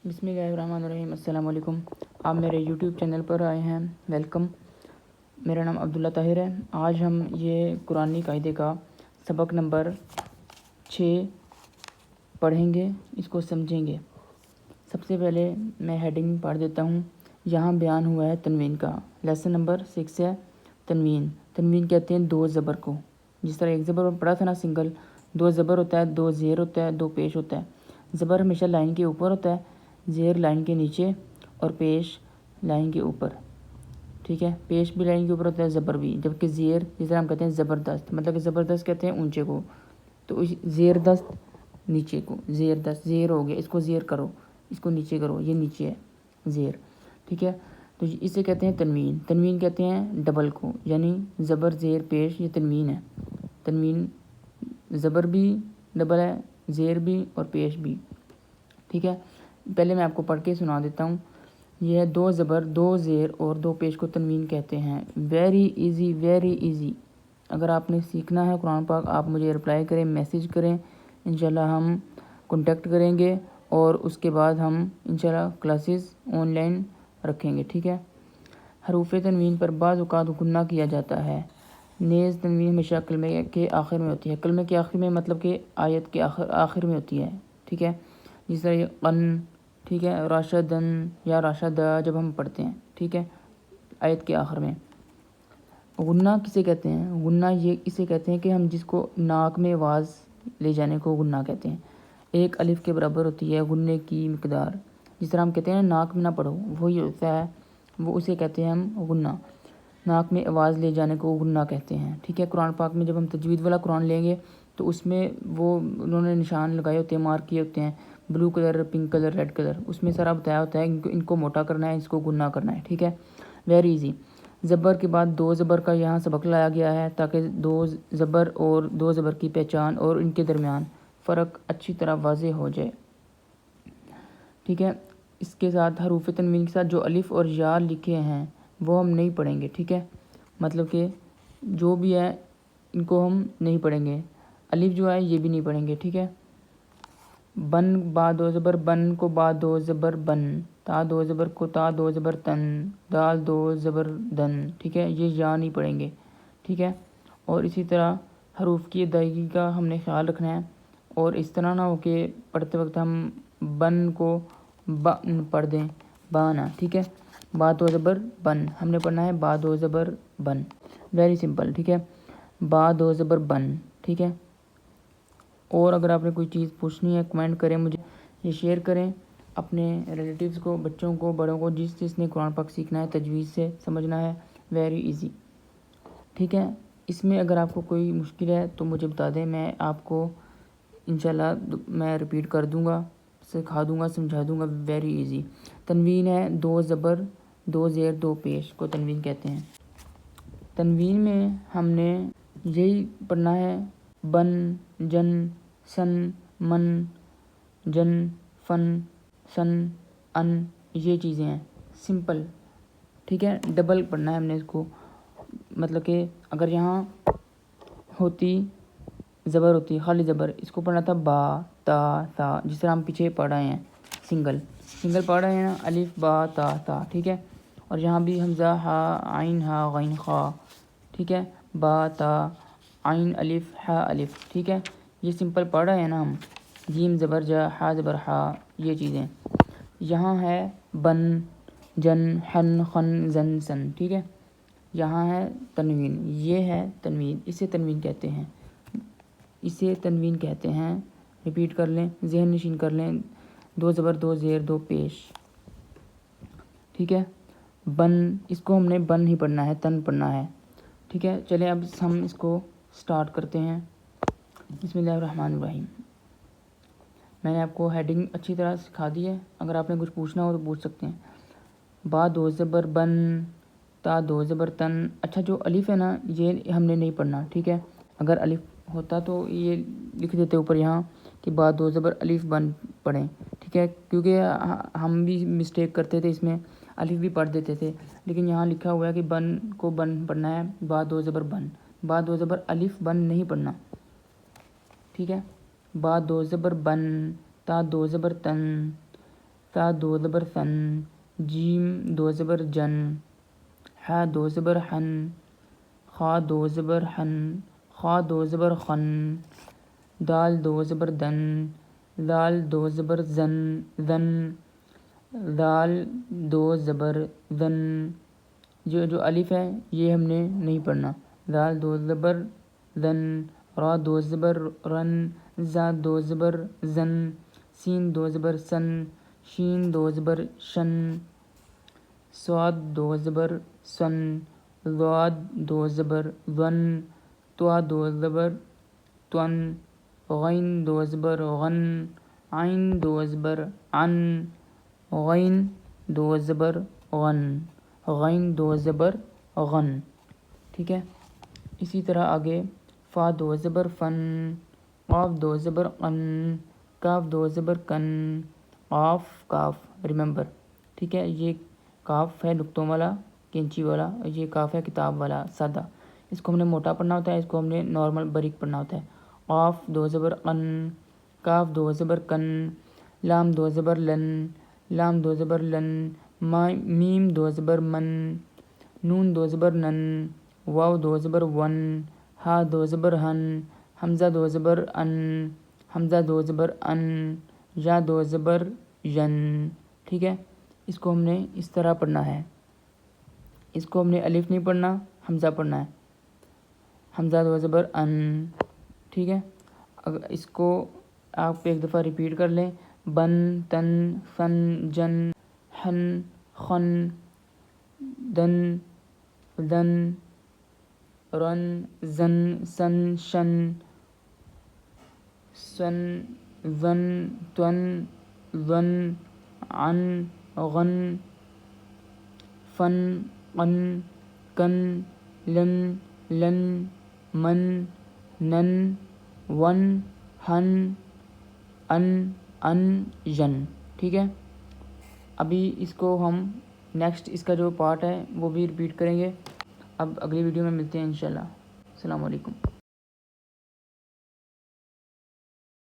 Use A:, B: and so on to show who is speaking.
A: بسم اللہ الرحمن الرحیم۔ السلام علیکم۔ آپ میرے یوٹیوب چینل پر آئے ہیں، ویلکم۔ میرا نام عبداللہ طاہر ہے۔ آج ہم یہ قرآنی قاعدے کا سبق نمبر 6 پڑھیں گے، اس کو سمجھیں گے۔ سب سے پہلے میں ہیڈنگ پڑھ دیتا ہوں۔ یہاں بیان ہوا ہے تنوین کا۔ لیسن نمبر 6 ہے تنوین۔ تنوین کہتے ہیں دو زبر کو، جس طرح ایک زبر پڑھا تھا نا سنگل، دو زبر ہوتا ہے، دو زیر ہوتا ہے، دو پیش ہوتا ہے۔ زبر ہمیشہ لائن کے اوپر ہوتا ہے، زیر لائن کے نیچے، اور پیش لائن کے اوپر۔ ٹھیک ہے، پیش بھی لائن کے اوپر ہوتا ہے، زبر بھی، جبکہ زیر جس طرح ہم کہتے ہیں زبردست، مطلب کہ زبردست کہتے ہیں اونچے کو، تو زیر دست نیچے کو، زیر دست زیر ہو گیا، اس کو زیر کرو، اس کو نیچے کرو، یہ نیچے ہے زیر۔ ٹھیک ہے، تو اسے کہتے ہیں تنوین۔ تنوین کہتے ہیں ڈبل کو، یعنی زبر زیر پیش، یہ تنوین ہے۔ تنوین زبر بھی ڈبل ہے، زیر بھی اور پیش بھی۔ ٹھیک ہے، پہلے میں آپ کو پڑھ کے سنا دیتا ہوں۔ یہ دو زبر، دو زیر اور دو پیش کو تنوین کہتے ہیں۔ Very easy, very easy. اگر آپ نے سیکھنا ہے قرآن پاک، آپ مجھے رپلائی کریں، میسیج کریں، انشاءاللہ ہم کنٹیکٹ کریں گے، اور اس کے بعد ہم انشاءاللہ کلاسز آن لائن رکھیں گے۔ ٹھیک ہے، حروف تنوین پر بعض اوقات غنہ کیا جاتا ہے، نیز تنوین ہمیشہ کلمے کے آخر میں ہوتی ہے۔ کلمے کے آخر میں مطلب کہ آیت کے آخر میں ہوتی ہے۔ ٹھیک ہے، جس طرح یہ قن، ٹھیک ہے، راشدن یا راشدہ جب ہم پڑھتے ہیں، ٹھیک ہے، آیت کے آخر میں۔ غنہ کسے کہتے ہیں؟ غنہ یہ اسے کہتے ہیں کہ ہم جس کو ناک میں آواز لے جانے کو غنہ کہتے ہیں۔ ایک الف کے برابر ہوتی ہے غنے کی مقدار، جس طرح ہم کہتے ہیں ناک میں نہ پڑھو، وہی ہوتا ہے، وہ اسے کہتے ہیں ہم غنہ۔ ناک میں آواز لے جانے کو غنہ کہتے ہیں۔ ٹھیک ہے، قرآن پاک میں جب ہم تجوید والا قرآن لیں گے تو اس میں وہ انہوں نے نشان لگائے ہوتے ہیں، مارک کیے ہوتے ہیں، blue colour, pink colour, red colour, اس میں سارا بتایا ہوتا ہے ان کو موٹا کرنا ہے، اس کو غنہ کرنا ہے۔ ٹھیک ہے، ویری ایزی۔ زبر کے بعد دو زبر کا یہاں سبق لایا گیا ہے تاکہ دو زبر اور دو زبر کی پہچان اور ان کے درمیان فرق اچھی طرح واضح ہو جائے۔ ٹھیک ہے، اس کے ساتھ حروف تنوین کے ساتھ جو الف اور یا لکھے ہیں وہ ہم نہیں پڑھیں گے۔ ٹھیک ہے، مطلب کہ جو بھی ہے ان کو ہم نہیں پڑھیں گے۔ الف جو ہے یہ بھی نہیں پڑھیں گے۔ ٹھیک ہے، بن با دو زبر بن کو با دو زبر بن، تا دو زبر کو تا دو زبر تن، دال دو زبر دن۔ ٹھیک ہے، یہ یا نہیں پڑھیں گے۔ ٹھیک ہے، اور اسی طرح حروف کی ادائیگی کا ہم نے خیال رکھنا ہے، اور اس طرح نہ ہو کہ پڑھتے وقت ہم بن کو بن پڑھ دیں، بانا۔ ٹھیک ہے، با دو زبر بن، ہم نے پڑھنا ہے با دو زبر بن، ویری سمپل۔ ٹھیک ہے، با دو زبر بن۔ ٹھیک ہے، اور اگر آپ نے کوئی چیز پوچھنی ہے کمنٹ کریں، مجھے یہ شیئر کریں اپنے ریلیٹیوز کو، بچوں کو، بڑوں کو، جس نے قرآن پاک سیکھنا ہے، تجویز سے سمجھنا ہے، ویری ایزی۔ ٹھیک ہے، اس میں اگر آپ کو کوئی مشکل ہے تو مجھے بتا دیں، میں آپ کو انشاءاللہ میں ریپیٹ کر دوں گا، سکھا دوں گا، سمجھا دوں گا، ویری ایزی۔ تنوین ہے دو زبر، دو زیر، دو پیش کو تنوین کہتے ہیں۔ تنوین میں ہم نے یہی پڑھنا ہے، بن، جن، سن، من، جن، فن، سن، ان، یہ چیزیں ہیں، سمپل۔ ٹھیک ہے، ڈبل پڑھنا ہے ہم نے اس کو، مطلب کہ اگر یہاں ہوتی زبر ہوتی خالی زبر، اس کو پڑھنا تھا با تا تا، جس طرح ہم پیچھے پڑھ رہے ہیں سنگل پڑھ رہے ہیں، الف با تا تا۔ ٹھیک ہے، اور یہاں بھی حمزہ ہا عین ہا غین خا، ٹھیک ہے، با تا عین الف ہا الف۔ ٹھیک ہے، یہ سمپل پڑھ رہے ہیں نا ہم، جیم زبر جا، ہا زبر ہا، یہ چیزیں۔ یہاں ہے بن، جن، حن، خن، زن، سن۔ ٹھیک ہے، یہاں ہے تنوین، یہ ہے تنوین، اسے تنوین کہتے ہیں، اسے تنوین کہتے ہیں۔ ریپیٹ کر لیں، ذہن نشین کر لیں، دو زبر، دو زیر، دو پیش۔ ٹھیک ہے، بن، اس کو ہم نے بن نہیں پڑھنا ہے، تن پڑھنا ہے۔ ٹھیک ہے، چلیں اب ہم اس کو سٹارٹ کرتے ہیں۔ بسم اللہ الرحمن الرحیم۔ میں نے آپ کو ہیڈنگ اچھی طرح سکھا دی ہے، اگر آپ نے کچھ پوچھنا ہو تو پوچھ سکتے ہیں۔ با دو زبر بن، تا دو زبر تن۔ اچھا، جو الف ہے نا یہ ہم نے نہیں پڑھنا۔ ٹھیک ہے، اگر الف ہوتا تو یہ لکھ دیتے اوپر یہاں کہ با دو زبر الف بن پڑھیں۔ ٹھیک ہے، کیونکہ ہم بھی مسٹیک کرتے تھے، اس میں الف بھی پڑھ دیتے تھے، لیکن یہاں لکھا ہوا ہے کہ بن کو بن پڑھنا ہے، با دو زبر بن، با دو زبر الف بن نہیں پڑھنا۔ ٹھیک ہے، با دو زبر بن، تا دو زبر تن، سا دو زبر سن، جیم دو زبر جن، ح دو زبر حن، خا دو زبر حن، خا دو زبر خن، دال دو زبر دن، دال دو زبر زن زن، دال دو زبر زن. جو الف ہے یہ ہم نے نہیں پڑھنا. دال دو زبر زن، را دو زبر رن، زا دو زبر زن، سین دو زبر سن، شین دو زبر شن، صاد دو زبر سن، ضاد دو زبر ون، توا دو زبر تون، غین دو زبر غن، عین دو زبر عن، غین دو زبر غن، غین دو زبر غن. ٹھیک ہے. اسی طرح آگے فا دو زبر فن، قاف دو زبر قن، کاف دو زبر کن، قاف کاف ریممبر. ٹھیک ہے. یہ کاف ہے نقطوں والا کینچی والا، یہ کاف ہے کتاب والا سادہ. اس کو ہم نے موٹا پڑھنا ہوتا ہے، اس کو ہم نے نارمل باریک پڑھنا ہوتا ہے. قاف دو زبر قن، کاف دو زبر کن، لام دو زبر لن، لام دو زبر لن، میم دو زبر من، نون دو زبر نن، واو دو زبر ون، ہا دو زبر ہن، حمزہ دو زبر ان، حمزہ دو زبر ان، یا دو زبر ین. ٹھیک ہے. اس کو ہم نے اس طرح پڑھنا ہے. اس کو ہم نے الف نہیں پڑھنا، حمزہ پڑھنا ہے. حمزہ دو زبر ان. ٹھیک ہے. اگر اس کو آپ ایک دفعہ ریپیٹ کر لیں. بن تن فن جن حن خن دن دن رن زن سن شن سن ون تون ون عن غن فن قن کن لن لن من نن ون ہن ان ین. ٹھیک ہے. ابھی اس کو ہم نیکسٹ اس کا جو پارٹ ہے وہ بھی ریپیٹ کریں گے. اب اگلی ویڈیو میں ملتے ہیں انشاءاللہ. السلام علیکم.